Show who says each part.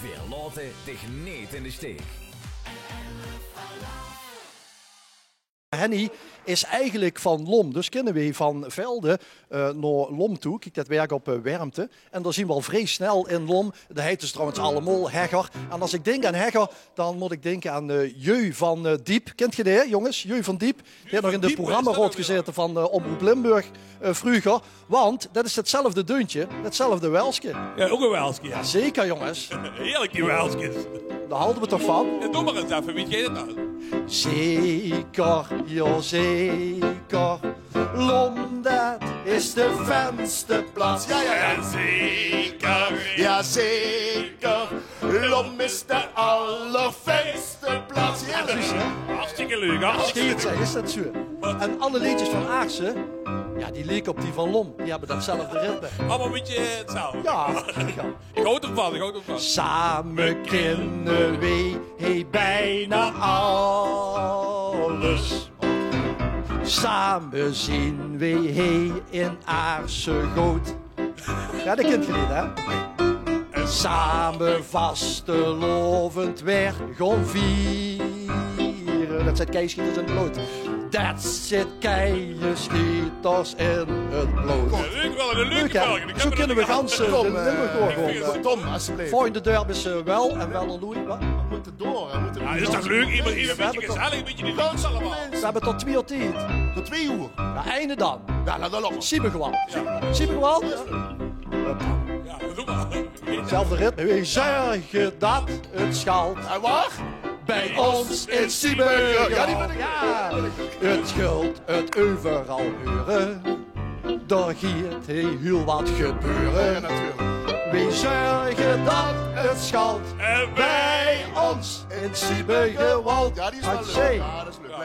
Speaker 1: Wir laten dich niet in de steek.
Speaker 2: Henny is eigenlijk van Lom. Dus kunnen we van Velde naar Lom toe. Kijk, dat werk op Wermte. En dan zien we al vrij snel in Lom. Dat heet dus trouwens allemaal Hegger. En als ik denk aan Hegger, dan moet ik denken aan Jeu van Diep. Kent je die, jongens? Jeu van Diep. Die heeft nog in het programma gezeten van Omroep Limburg vroeger. Want dat is hetzelfde deuntje, hetzelfde Welske.
Speaker 3: Ja, ook een Welske.
Speaker 2: Ja, zeker, jongens.
Speaker 3: Heerlijk, die Welskes.
Speaker 2: Daar houden we toch van?
Speaker 3: Ja, doe maar eens even, weet jij dat nou?
Speaker 2: Zeker, ja zeker. Lom, dat is de fijnste plaats.
Speaker 4: Ja, zeker, ja zeker. Lom is de allerfijnste plaats.
Speaker 3: Hartstikke leuk, hartstikke leuk.
Speaker 2: Zeg, is dat zo? En alle liedjes van Aartsen, ja, die leken op die van Lom. Die hebben datzelfde ritme.
Speaker 3: Allemaal een beetje hetzelfde.
Speaker 2: Ja.
Speaker 3: Ik houd ervan.
Speaker 2: Samen kennen we bijna alles. Samen zien we in Aarse goed. Ja, dat kent je niet, hè? Samen vastelovend weer gaan vieren. Dat zit keischieters in het bloed. Dat zit keischieters in het bloed.
Speaker 3: Leuk wel, een leuke
Speaker 2: Hè?
Speaker 3: velgen.
Speaker 2: Zo kunnen we gans de Limburg doorgaan.
Speaker 4: Tom, alsjeblieft.
Speaker 2: Volgende derbis wel en wel een Louis. Wat?
Speaker 4: We moeten door.
Speaker 3: Ja, dat is toch leuk? Iemand een beetje gezellig, een beetje die dans allemaal.
Speaker 2: We hebben tot 2 uur tijd.
Speaker 4: Tot 2 uur.
Speaker 2: Ja, einde dan.
Speaker 4: Ja, laat dat lopen.
Speaker 2: Siebe gewoon. Siebe gewoon.
Speaker 3: Ja, doe maar.
Speaker 2: Hetzelfde ritme. We zeggen dat het schaalt.
Speaker 4: En waar?
Speaker 2: Bij ons in Siebe.
Speaker 4: Ja, die ben ik.
Speaker 2: Ja. Het schuld, het overal huren. Daar gaat heel wat
Speaker 4: Ja,
Speaker 2: gebeuren.
Speaker 4: natuurlijk.
Speaker 2: We zeggen dat het schaalt.
Speaker 3: En
Speaker 2: Bij ons in Siebe geweld.
Speaker 4: Ja, die is wel
Speaker 2: Had
Speaker 4: leuk.
Speaker 2: zee.
Speaker 4: Ja, dat is leuk.